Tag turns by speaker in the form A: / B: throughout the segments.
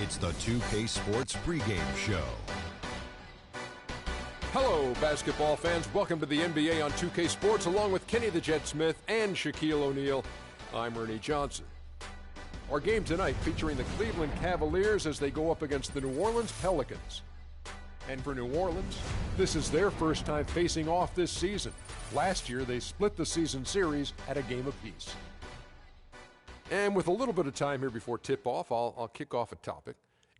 A: It's the 2K Sports pregame show.
B: Hello, basketball fans. Welcome to the NBA on 2K Sports, along with Kenny the Jet Smith and Shaquille O'Neal. I'm Ernie Johnson. Our game tonight featuring the Cleveland Cavaliers as they go up against the New Orleans Pelicans. And for New Orleans, this is their first time facing off this season. Last year, they split the season series at a game apiece. And with a little bit of time here before tip-off, I'll kick off a topic.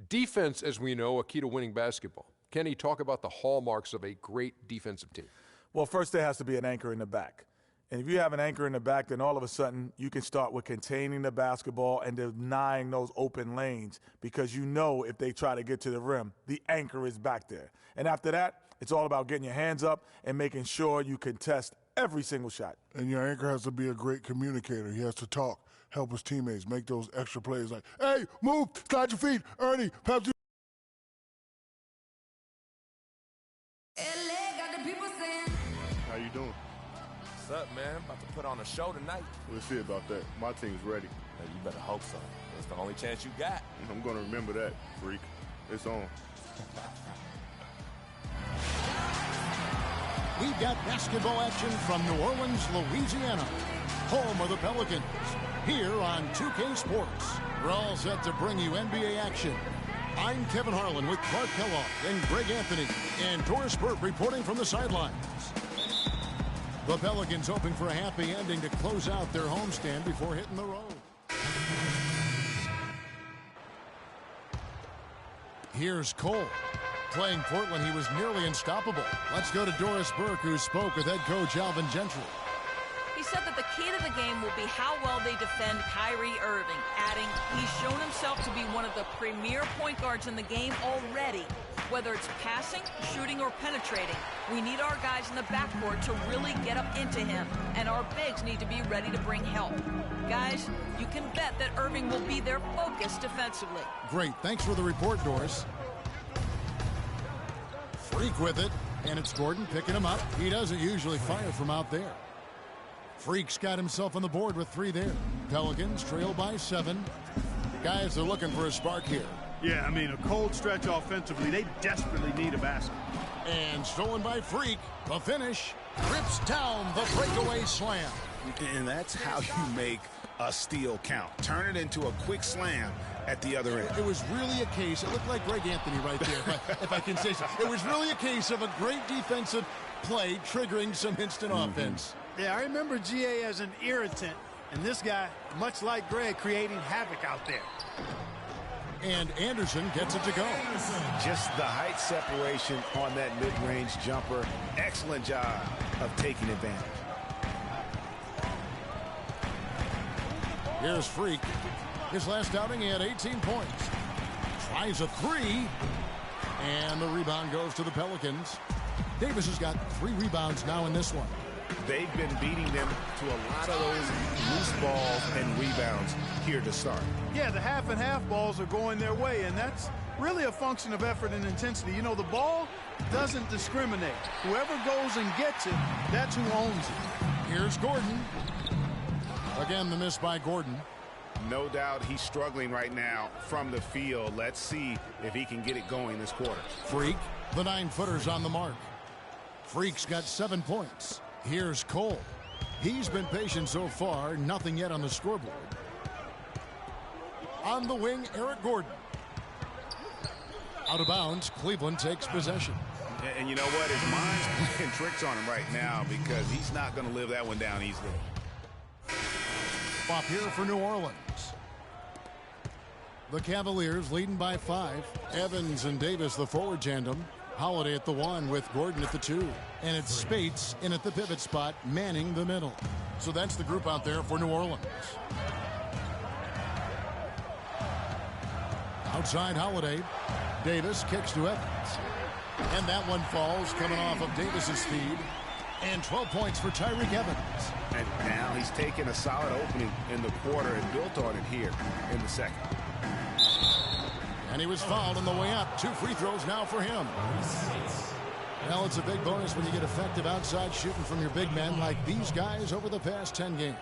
B: Defense, as we know, a key to winning basketball. Kenny, talk about the hallmarks of a great defensive team.
C: Well, first there has to be an anchor in the back. And if you have an anchor in the back, then all of a sudden you can start with containing the basketball and denying those open lanes, because you know if they try to get to the rim, the anchor is back there. And after that, it's all about getting your hands up and making sure you contest every single shot.
D: And your anchor has to be a great communicator. He has to talk, help his teammates, make those extra plays like, hey, move, slide your feet, Ernie, perhaps you.
E: How you doing?
F: What's up, man? About to put on a show tonight.
E: We'll see about that. My team's ready.
F: Hey, you better hope so. It's the only chance you got.
E: I'm going to remember that, freak. It's on.
G: We've got basketball action from New Orleans, Louisiana, home of the Pelicans, here on 2K Sports. We're all set to bring you NBA action. I'm Kevin Harlan with Clark Kellogg and Greg Anthony, and Doris Burke reporting from the sidelines. The Pelicans hoping for a happy ending to close out their homestand before hitting the road. Here's Cole. Playing Portland, he was nearly unstoppable. Let's go to Doris Burke, who spoke with head coach Alvin Gentry.
H: He said that the key to the game will be how well they defend Kyrie Irving, adding he's shown himself to be one of the premier point guards in the game already. Whether it's passing, shooting, or penetrating, we need our guys in the backcourt to really get up into him, and our bigs need to be ready to bring help. Guys, you can bet that Irving will be their focus defensively.
G: Great. Thanks for the report, Doris. Freak with it, and it's Gordon picking him up. He doesn't usually fire from out there. Freak's got himself on the board with 3 there. Pelicans trail by 7. Guys, they're looking for a spark here.
I: Yeah, I mean, a cold stretch offensively. They desperately need a basket.
G: And stolen by Freak. The finish. Rips down the breakaway slam.
J: And that's how you make a steal count. Turn it into a quick slam at the other end.
G: It was really a case, it looked like Greg Anthony right there, if I can say so. It was really a case of a great defensive play triggering some instant offense.
I: Yeah, I remember GA as an irritant, and this guy, much like Greg, creating havoc out there.
G: And Anderson gets it to go.
J: Just the height separation on that mid-range jumper. Excellent job of taking advantage.
G: Here's Freak. His last outing, he had 18 points. Tries a 3. And the rebound goes to the Pelicans. Davis has got 3 rebounds now in this one.
J: They've been beating them to a lot of those loose balls and rebounds here to start.
I: Yeah, the half and half balls are going their way, and that's really a function of effort and intensity. You know, the ball doesn't discriminate. Whoever goes and gets it, that's who owns it.
G: Here's Gordon. Again, the miss by Gordon.
J: No doubt he's struggling right now from the field. Let's see if he can get it going this quarter.
G: Freak, the 9-footer's on the mark. Freak's got 7 points. Here's Cole. He's been patient so far, nothing yet on the scoreboard. On the wing, Eric Gordon. Out of bounds, Cleveland takes possession.
J: And you know what? His mind's playing tricks on him right now because he's not going to live that one down easily.
G: Up here for New Orleans. The Cavaliers leading by 5. Evans and Davis, the forward tandem. Holiday at the 1 with Gordon at the 2. And it's Spates in at the pivot spot, manning the middle. So that's the group out there for New Orleans. Outside Holiday. Davis kicks to Evans. And that one falls, coming off of Davis's feed. And 12 points for Tyreke Evans.
J: And now he's taken a solid opening in the quarter and built on it here in the second.
G: And he was fouled on the way up. 2 free throws now for him. Well, it's a big bonus when you get effective outside shooting from your big men like these guys over the past 10 games.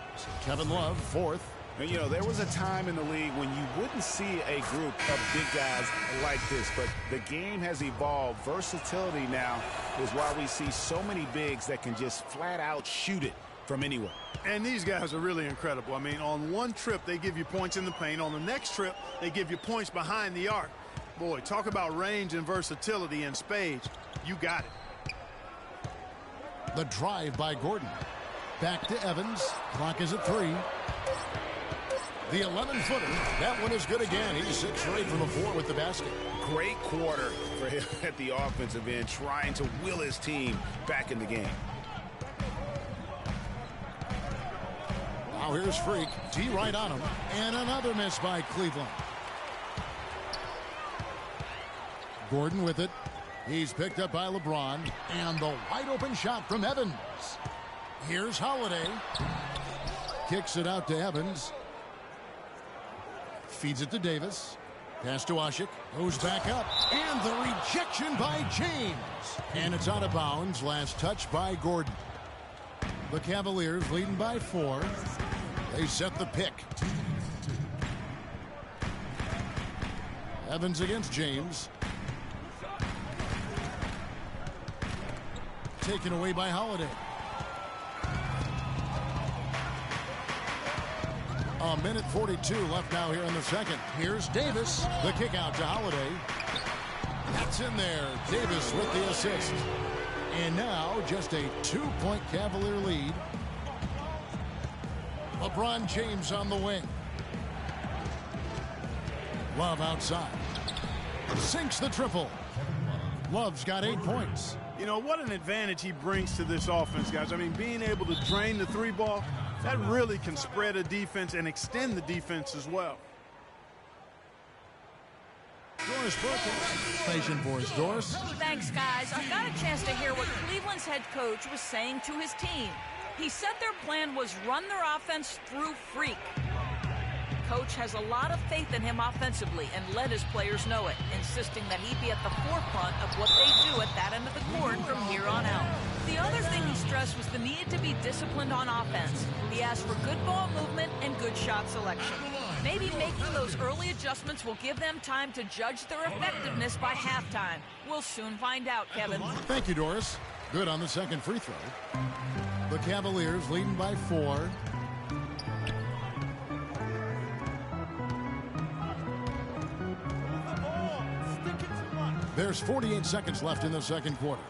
G: Kevin Love, 4th.
J: And, you know, there was a time in the league when you wouldn't see a group of big guys like this, but the game has evolved. Versatility now is why we see so many bigs that can just flat out shoot it from anywhere.
I: And these guys are really incredible. I mean, on one trip, they give you points in the paint. On the next trip, they give you points behind the arc. Boy, talk about range and versatility in spades. You got it.
G: The drive by Gordon. Back to Evans. Clock is at 3. The 11-footer. That one is good again. He's 6 for 8 from the floor with the basket.
J: Great quarter for him at the offensive end, trying to will his team back in the game.
G: Now here's Freak. T right on him. And another miss by Cleveland. Gordon with it. He's picked up by LeBron. And the wide open shot from Evans. Here's Holiday. Kicks it out to Evans. Feeds it to Davis. Pass to Ashik. Goes back up. And the rejection by James. And it's out of bounds. Last touch by Gordon. The Cavaliers leading by 4. They set the pick. Evans against James. Taken away by Holiday. A minute 42 left now here in the second. Here's Davis. The kick out to Holiday. That's in there. Davis with the assist. And now just a 2-point Cavalier lead. LeBron James on the wing. Love outside. Sinks the triple. Love's got 8 points.
I: You know, what an advantage he brings to this offense, guys. I mean, being able to drain the 3-ball, that really can spread a defense and extend the defense as well.
G: Doris Burke, patient for us, Doris.
H: Thanks, guys. I got a chance to hear what Cleveland's head coach was saying to his team. He said their plan was run their offense through Freak. Coach has a lot of faith in him offensively and let his players know it, insisting that he be at the forefront of what they do at that end of the court from here on out. The other thing he stressed was the need to be disciplined on offense. He asked for good ball movement and good shot selection. Maybe making those early adjustments will give them time to judge their effectiveness by halftime. We'll soon find out, Kevin.
G: Thank you, Doris. Good on the second free throw. The Cavaliers leading by 4. There's 48 seconds left in the second quarter.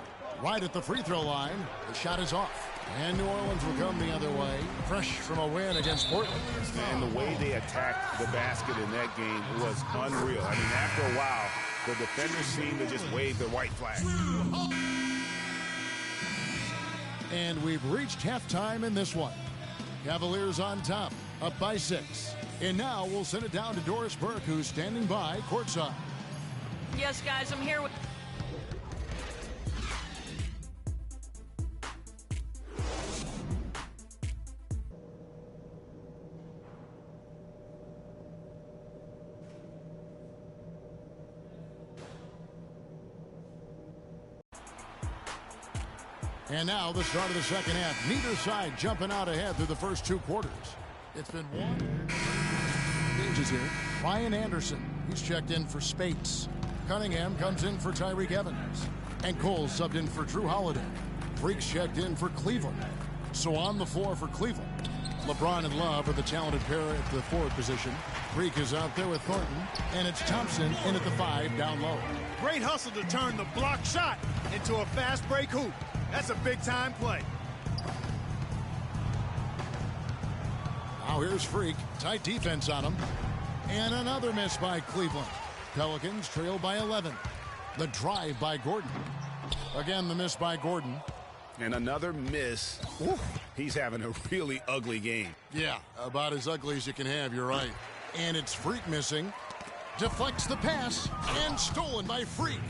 G: Right at the free throw line, the shot is off. And New Orleans will come the other way, fresh from a win against Portland.
J: And the way they attacked the basket in that game was unreal. I mean, after a while, the defenders seemed to just wave the white flag.
G: And we've reached halftime in this one. Cavaliers on top, up by 6. And now we'll send it down to Doris Burke, who's standing by courtside.
H: Yes, guys, I'm here with...
G: And now the start of the second half. Neither side jumping out ahead through the first 2 quarters. It's been 1. Changes here. Ryan Anderson. He's checked in for Spates. Cunningham comes in for Tyreek Evans. And Cole subbed in for Drew Holiday. Freaks checked in for Cleveland. So on the floor for Cleveland, LeBron and Love are the talented pair at the forward position. Freak is out there with Thornton. And it's Thompson in at the 5 down low.
I: Great hustle to turn the block shot into a fast break hoop. That's a big-time play.
G: Now here's Freak. Tight defense on him. And another miss by Cleveland. Pelicans trail by 11. The drive by Gordon. Again, the miss by Gordon.
J: And another miss. Ooh, he's having a really ugly game.
G: Yeah, about as ugly as you can have, you're right. And it's Freak missing. Deflects the pass. And stolen by Freak.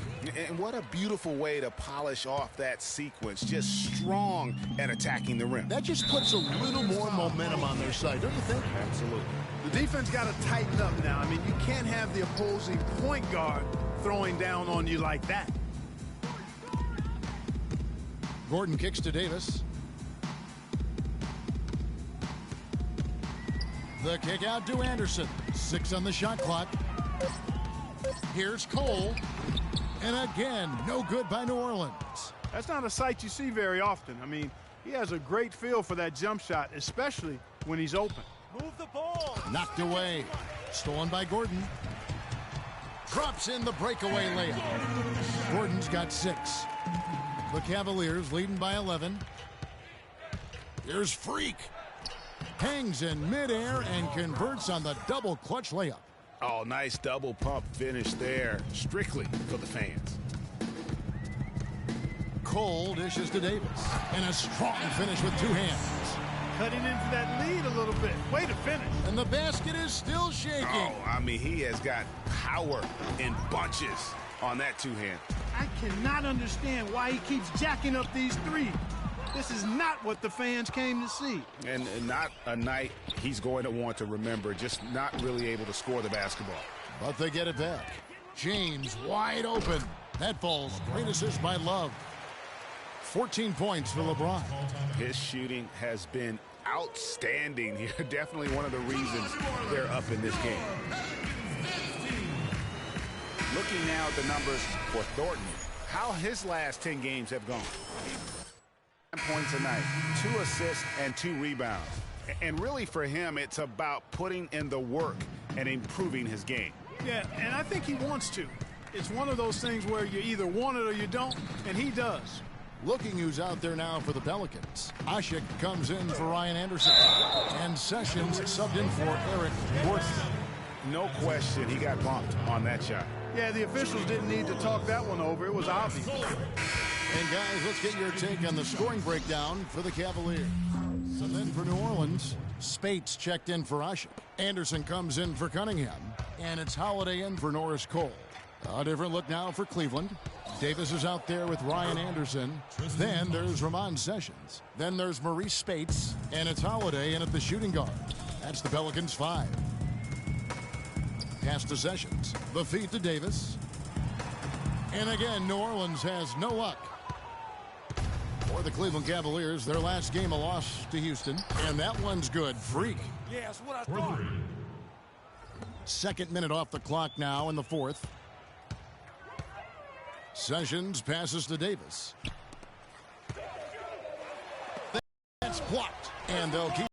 J: And what a beautiful way to polish off that sequence. Just strong at attacking the rim.
G: That just puts a little more momentum on their side, don't you think?
J: Absolutely.
I: The defense got to tighten up now. I mean, you can't have the opposing point guard throwing down on you like that.
G: Gordon kicks to Davis. The kick out to Anderson. 6 on the shot clock. Here's Cole. And again, no good by New Orleans.
I: That's not a sight you see very often. I mean, he has a great feel for that jump shot, especially when he's open.
G: Move the ball. Knocked away. Stolen by Gordon. Drops in the breakaway layup. Gordon's got 6. The Cavaliers leading by 11. Here's Freak. Hangs in midair and converts on the double clutch layup.
J: Oh, nice double pump finish there. Strictly for the fans.
G: Cole dishes to Davis. And a strong finish with 2 hands.
I: Cutting into that lead a little bit. Way to finish.
G: And the basket is still shaking.
J: Oh, I mean, he has got power in bunches on that 2-hand.
I: I cannot understand why he keeps jacking up these threes. This is not what the fans came to see.
J: And not a night he's going to want to remember, just not really able to score the basketball.
G: But they get it back. James wide open. That falls. Great assist by Love. 14 points for LeBron.
J: His shooting has been outstanding here. Definitely one of the reasons they're up in this game. Looking now at the numbers for Thornton, how his last 10 games have gone. 9 points a night, 2 assists, and 2 rebounds. And really for him, it's about putting in the work and improving his game.
I: Yeah, and I think he wants to. It's one of those things where you either want it or you don't, and he does.
G: Looking who's out there now for the Pelicans. Ashik comes in for Ryan Anderson. And Sessions subbed in for Eric Gordon.
J: No question he got bumped on that shot.
I: Yeah, the officials didn't need to talk that one over. It was obvious.
G: And guys, let's get your take on the scoring breakdown for the Cavaliers. So then for New Orleans, Spates checked in for Ashik. Anderson comes in for Cunningham. And it's Holiday in for Norris Cole. A different look now for Cleveland. Davis is out there with Ryan Anderson. Then there's Ramon Sessions. Then there's Maurice Spates. And it's Holiday in at the shooting guard. That's the Pelicans 5. Pass to Sessions. The feed to Davis. And again, New Orleans has no luck. For the Cleveland Cavaliers, their last game a loss to Houston. And that one's good. Freak.
F: Yeah, that's what I thought.
G: 2nd minute off the clock now in the 4th. Sessions passes to Davis. That's blocked. And they'll keep